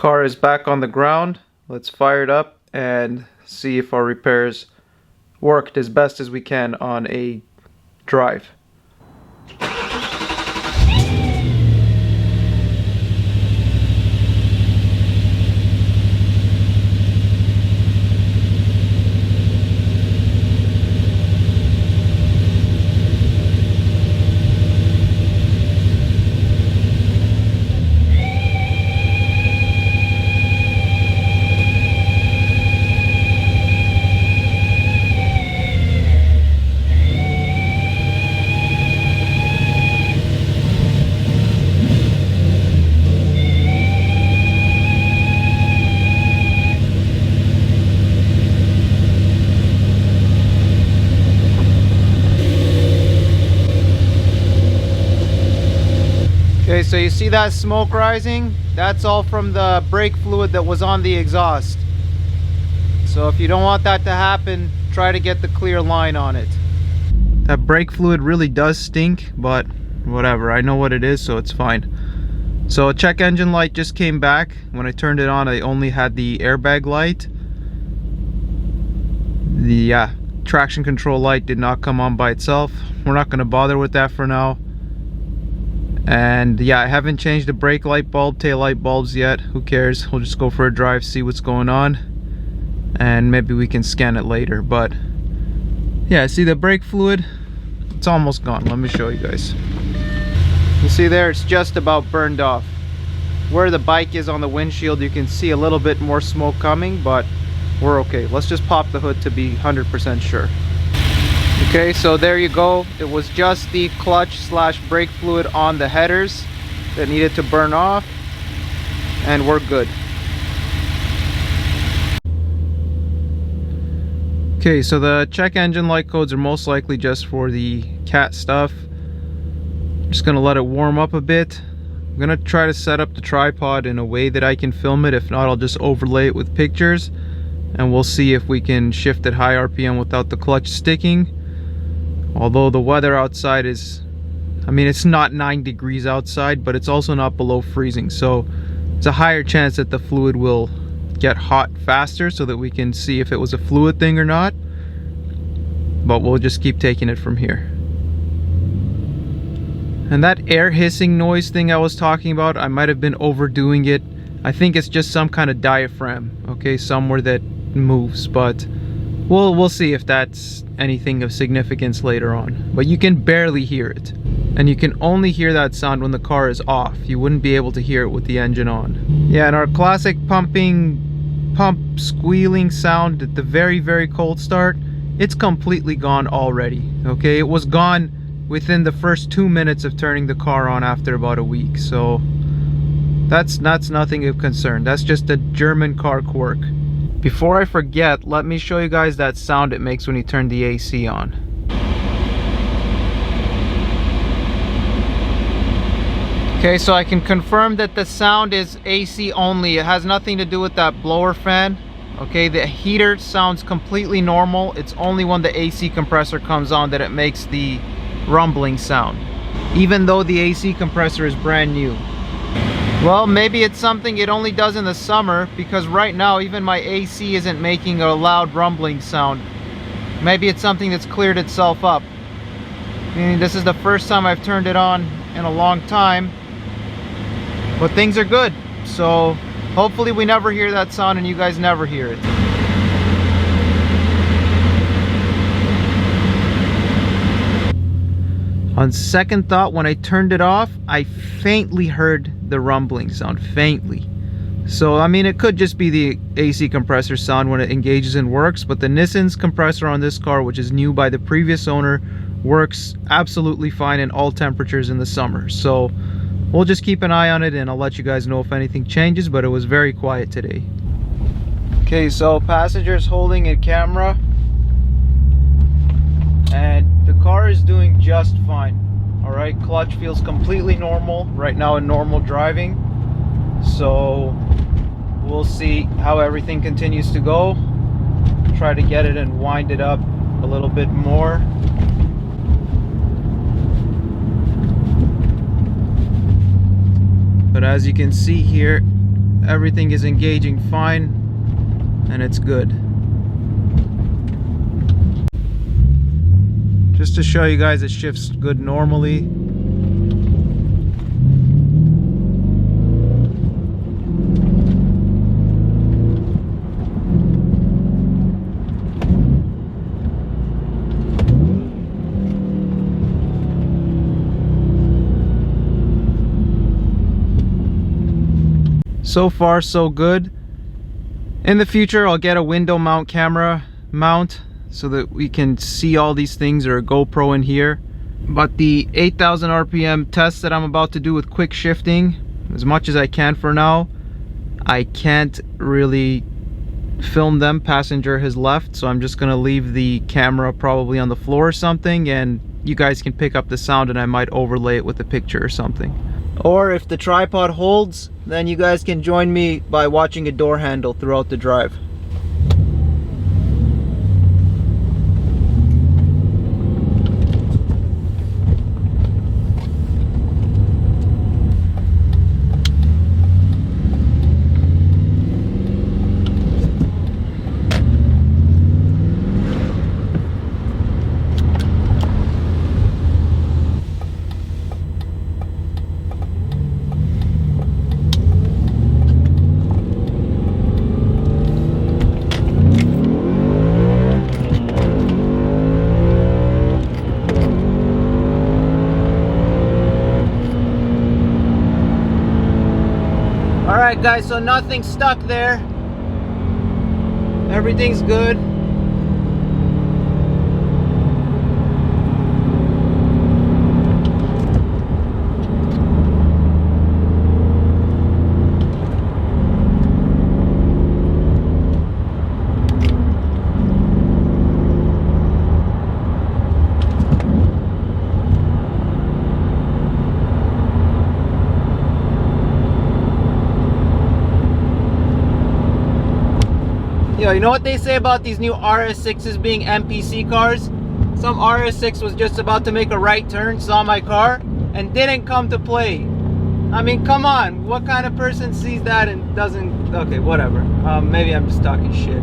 Car is back on the ground. Let's fire it up and see if our repairs worked as best as we can on a drive. Okay, so you see that smoke rising? That's all from the brake fluid that was on the exhaust. So if you don't want that to happen, try to get the clear line on it. That brake fluid really does stink, but whatever, I know what it is, so it's fine. So a check engine light just came back. When I turned it on, I only had the airbag light. The traction control light did not come on by itself. We're not going to bother with that for now. And yeah, I haven't changed the brake light bulb, tail light bulbs yet. Who cares? We'll just go for a drive, see what's going on, and maybe we can scan it later. But yeah, see the brake fluid? It's almost gone. Let me show you guys. You see there, it's just about burned off. Where the bike is on the windshield, you can see a little bit more smoke coming, but we're okay. Let's just pop the hood to be 100% sure. Okay, so there you go. It was just the clutch / brake fluid on the headers that needed to burn off, and we're good. Okay, so the check engine light codes are most likely just for the cat stuff. I'm just gonna let it warm up a bit. I'm gonna try to set up the tripod in a way that I can film it. If not, I'll just overlay it with pictures, and we'll see if we can shift at high RPM without the clutch sticking. Although the weather outside is, I mean, it's not 9 degrees outside, but it's also not below freezing, so it's a higher chance that the fluid will get hot faster, so that we can see if it was a fluid thing or not. But we'll just keep taking it from here. And that air hissing noise thing I was talking about, I might have been overdoing it. I think it's just some kind of diaphragm, okay, somewhere that moves, but we'll see if that's anything of significance later on. But you can barely hear it, and you can only hear that sound when the car is off. You wouldn't be able to hear it with the engine on. Yeah, and our classic pump squealing sound at the very cold start, it's completely gone already. Okay, it was gone within the first 2 minutes of turning the car on after about a week, so that's nothing of concern. That's just a German car quirk. Before I forget, let me show you guys that sound it makes when you turn the AC on. Okay, so I can confirm that the sound is AC only. It has nothing to do with that blower fan. Okay, the heater sounds completely normal. It's only when the AC compressor comes on that it makes the rumbling sound, even though the AC compressor is brand new. Well, maybe it's something it only does in the summer, because right now even my AC isn't making a loud rumbling sound. Maybe it's something that's cleared itself up. I mean, this is the first time I've turned it on in a long time, but things are good. So hopefully we never hear that sound and you guys never hear it. On second thought, when I turned it off, I faintly heard the rumbling sound, faintly. So, I mean, it could just be the AC compressor sound when it engages and works, but the Nissan's compressor on this car, which is new by the previous owner, works absolutely fine in all temperatures in the summer. So, we'll just keep an eye on it, and I'll let you guys know if anything changes, but it was very quiet today. Okay, so passengers holding a camera, and the car is doing just fine. Alright, clutch feels completely normal right now in normal driving. So we'll see how everything continues to go. Try to get it and wind it up a little bit more. But as you can see here, everything is engaging fine and it's good. Just to show you guys, it shifts good normally. So far so good. In the future I'll get a window mount camera mount so that we can see all these things, or a GoPro in here. But the 8,000 RPM test that I'm about to do with quick shifting, as much as I can for now, I can't really film them. Passenger has left, so I'm just gonna leave the camera probably on the floor or something, and you guys can pick up the sound and I might overlay it with a picture or something. Or if the tripod holds, then you guys can join me by watching a door handle throughout the drive. Alright guys, so nothing's stuck there. Everything's good. Yo, you know what they say about these new RS6s being NPC cars? Some RS6 was just about to make a right turn, saw my car, and didn't come to play. I mean, come on, what kind of person sees that and doesn't... Okay, whatever. Maybe I'm just talking shit.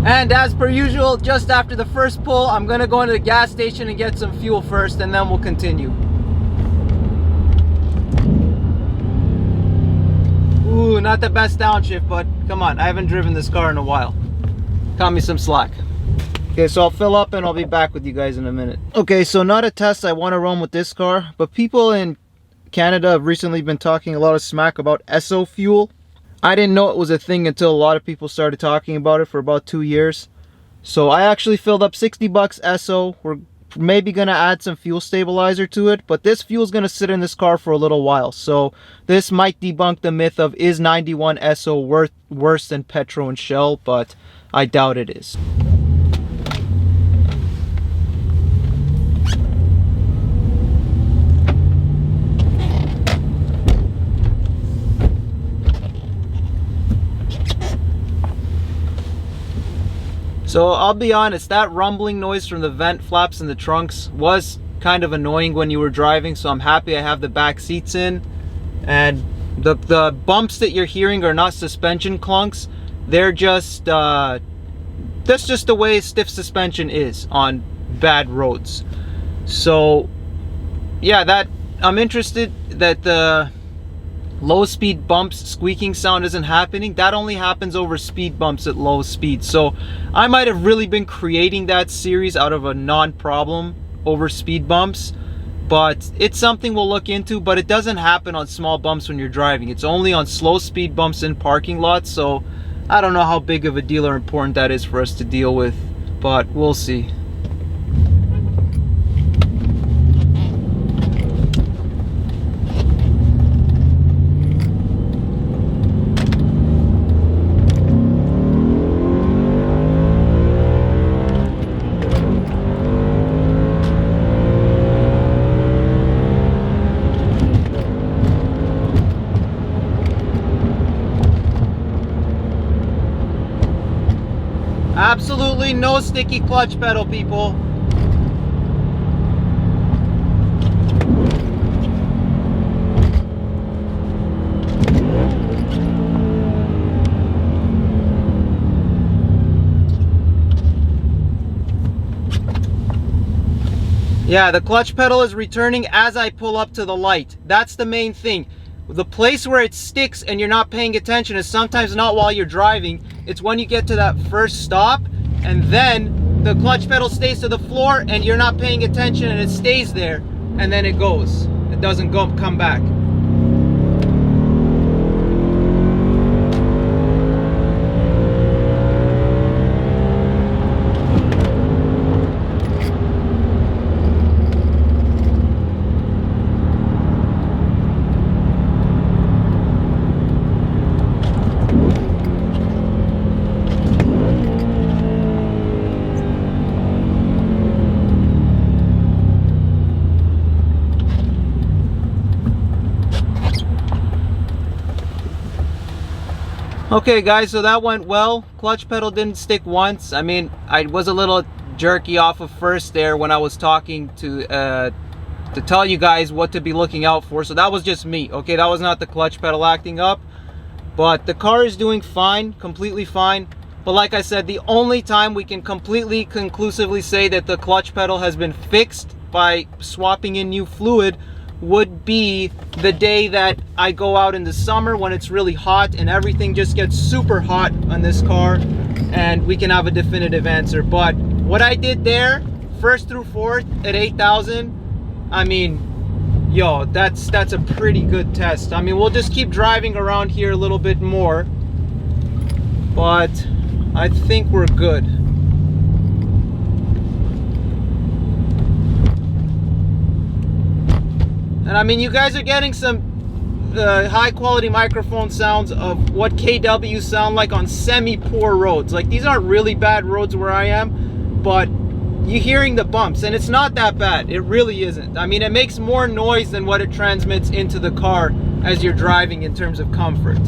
And as per usual, just after the first pull, I'm gonna go into the gas station and get some fuel first, and then we'll continue. Ooh, not the best downshift, but come on, I haven't driven this car in a while. Cut me some slack. Okay, so I'll fill up and I'll be back with you guys in a minute. Okay, so not a test I want to run with this car, but people in Canada have recently been talking a lot of smack about ESSO fuel. I didn't know it was a thing until a lot of people started talking about it for about 2 years. So I actually filled up 60 bucks ESSO. We're maybe gonna add some fuel stabilizer to it, but this fuel's gonna sit in this car for a little while. So this might debunk the myth of, is 91 ESSO worse than Petro and Shell, but I doubt it is. So I'll be honest, that rumbling noise from the vent flaps in the trunks was kind of annoying when you were driving, so I'm happy I have the back seats in. And the bumps that you're hearing are not suspension clunks. They're just, that's just the way stiff suspension is on bad roads. So yeah, that I'm interested that the low speed bumps squeaking sound isn't happening. That only happens over speed bumps at low speed. So I might have really been creating that series out of a non-problem over speed bumps, but it's something we'll look into. But it doesn't happen on small bumps when you're driving. It's only on slow speed bumps in parking lots. So I don't know how big of a deal or important that is for us to deal with, but we'll see. Absolutely no sticky clutch pedal, people. Yeah, the clutch pedal is returning as I pull up to the light. That's the main thing. The place where it sticks and you're not paying attention is sometimes not while you're driving. It's when you get to that first stop, and then the clutch pedal stays to the floor and you're not paying attention and it stays there, and then it goes. It doesn't come back. Okay guys, so that went well. Clutch pedal didn't stick once. I mean, I was a little jerky off of first there when I was talking to tell you guys what to be looking out for. So that was just me, okay? That was not the clutch pedal acting up. But the car is doing fine, completely fine. But like I said, the only time we can completely conclusively say that the clutch pedal has been fixed by swapping in new fluid would be the day that I go out in the summer when it's really hot and everything just gets super hot on this car, and we can have a definitive answer. But what I did there, first through fourth at 8,000, I mean, yo, that's a pretty good test. I mean, we'll just keep driving around here a little bit more, but I think we're good. And I mean, you guys are getting some high quality microphone sounds of what KW sound like on semi-poor roads. Like, these aren't really bad roads where I am, but you're hearing the bumps, and it's not that bad. It really isn't. I mean, it makes more noise than what it transmits into the car as you're driving in terms of comfort.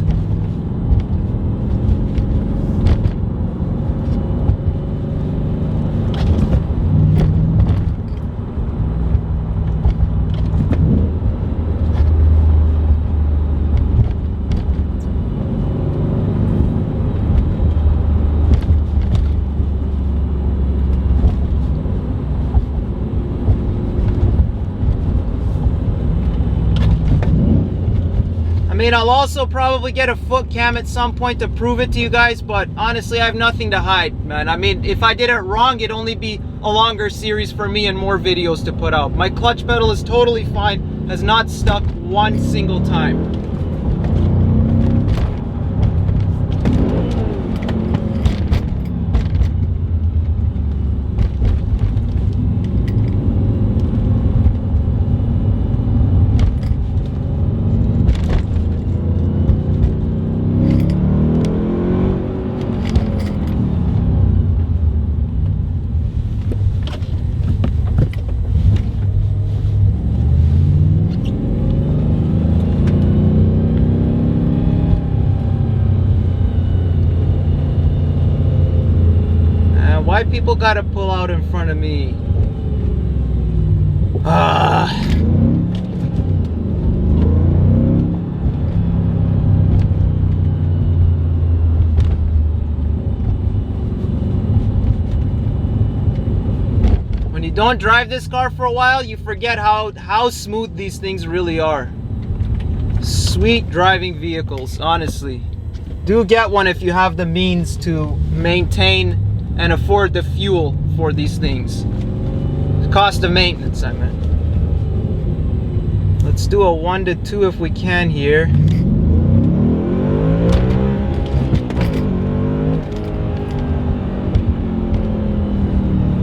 I mean, I'll also probably get a foot cam at some point to prove it to you guys, but honestly, I have nothing to hide, man. I mean, if I did it wrong, it'd only be a longer series for me and more videos to put out. My clutch pedal is totally fine, has not stuck one single time. Why people gotta pull out in front of me? When you don't drive this car for a while, you forget how smooth these things really are. Sweet driving vehicles, honestly. Do get one if you have the means to maintain and afford the fuel for these things. The cost of maintenance, I meant. Let's do a 1 to 2 if we can here.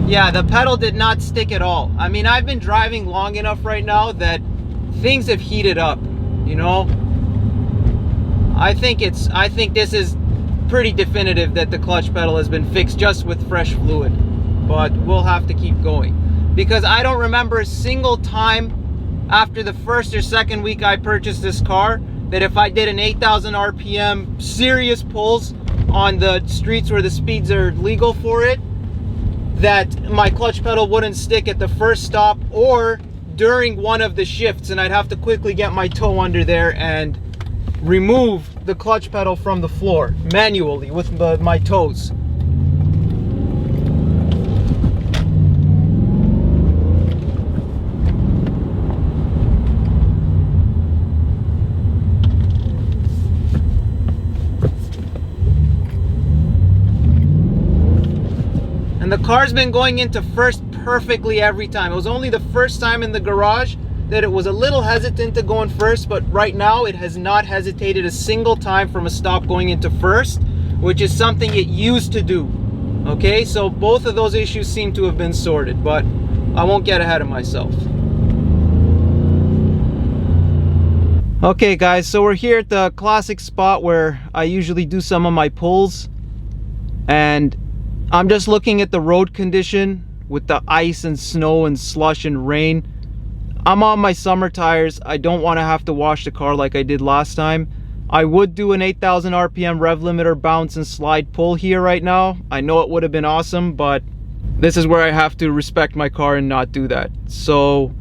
Yeah, the pedal did not stick at all. I mean, I've been driving long enough right now that things have heated up, you know? I think this is pretty definitive that the clutch pedal has been fixed just with fresh fluid, but we'll have to keep going because I don't remember a single time after the first or second week I purchased this car that if I did an 8,000 RPM serious pulls on the streets where the speeds are legal for it, that my clutch pedal wouldn't stick at the first stop or during one of the shifts, and I'd have to quickly get my toe under there and remove the clutch pedal from the floor manually with my toes. And the car's been going into first perfectly every time. It was only the first time in the garage that it was a little hesitant to go in first, but right now it has not hesitated a single time from a stop going into first, which is something it used to do. Okay, so both of those issues seem to have been sorted, but I won't get ahead of myself. Okay guys, so we're here at the classic spot where I usually do some of my pulls, and I'm just looking at the road condition with the ice and snow and slush and rain. I'm on my summer tires. I don't want to have to wash the car like I did last time. I would do an 8,000 RPM rev limiter bounce and slide pull here right now. I know it would have been awesome, but this is where I have to respect my car and not do that. So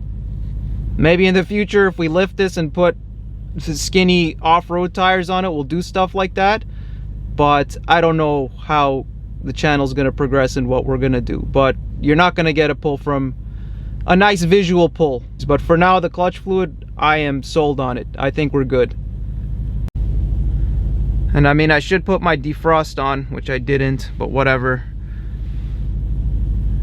maybe in the future, if we lift this and put skinny off-road tires on it, we'll do stuff like that. But I don't know how the channel's going to progress and what we're going to do. But you're not going to get a pull from a nice visual pull. But for now, the clutch fluid, I am sold on it. I think we're good. And I mean, I should put my defrost on, which I didn't, but whatever.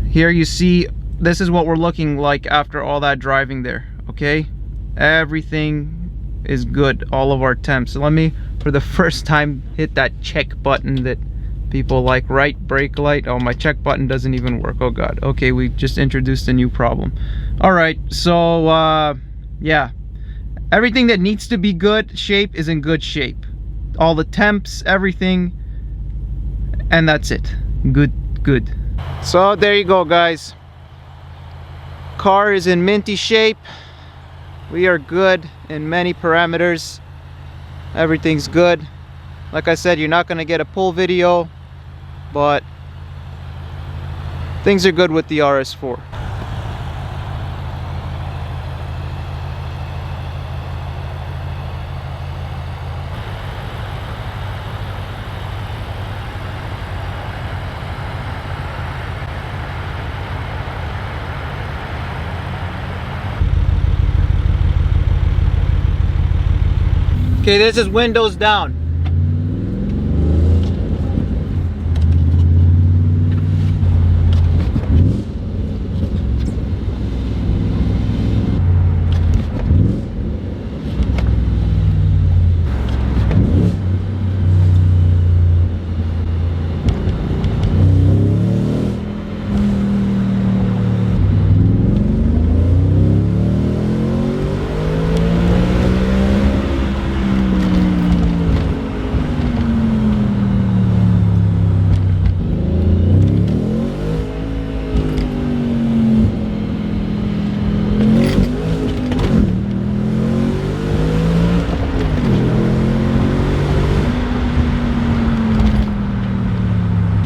Here you see, this is what we're looking like after all that driving there, okay? Everything is good, all of our temps. So let me, for the first time, hit that check button that people like. Right brake light. Oh, my check button doesn't even work. Oh god. Okay, we just introduced a new problem. All right, so yeah, everything that needs to be good shape is in good shape. All the temps, everything, and that's it. Good. So there you go, guys. Car is in minty shape. We are good in many parameters. Everything's good. Like I said, you're not going to get a pull video, but things are good with the RS4. Okay, this is windows down.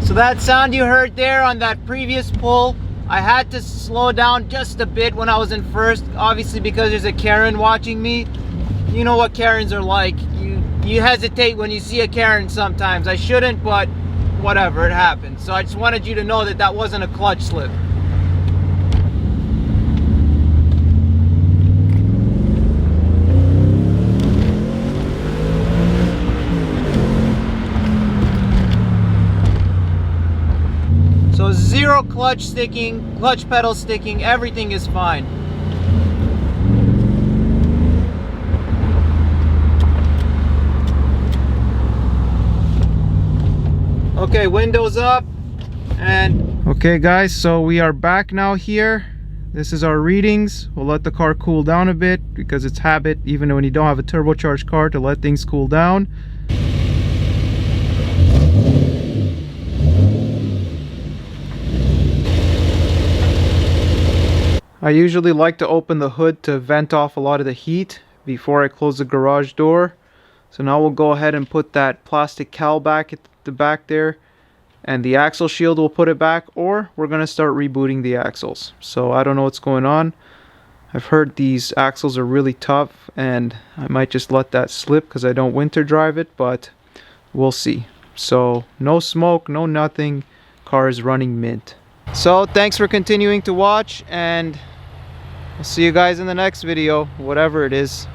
So that sound you heard there on that previous pull, I had to slow down just a bit when I was in first, obviously because there's a Karen watching me. You know what Karens are like. You hesitate when you see a Karen sometimes. I shouldn't, but whatever, it happens. So I just wanted you to know that that wasn't a clutch slip. So zero clutch sticking, clutch pedal sticking, everything is fine. Okay, windows up, and okay guys, so we are back now here. This is our readings. We'll let the car cool down a bit because it's habit, even when you don't have a turbocharged car, to let things cool down. I usually like to open the hood to vent off a lot of the heat before I close the garage door. So now we'll go ahead and put that plastic cowl back at the back there, and the axle shield will put it back, or we're gonna start rebooting the axles. So I don't know what's going on. I've heard these axles are really tough, and I might just let that slip because I don't winter drive it, but we'll see. So no smoke, no nothing. Car is running mint. So thanks for continuing to watch, and I'll see you guys in the next video, whatever it is.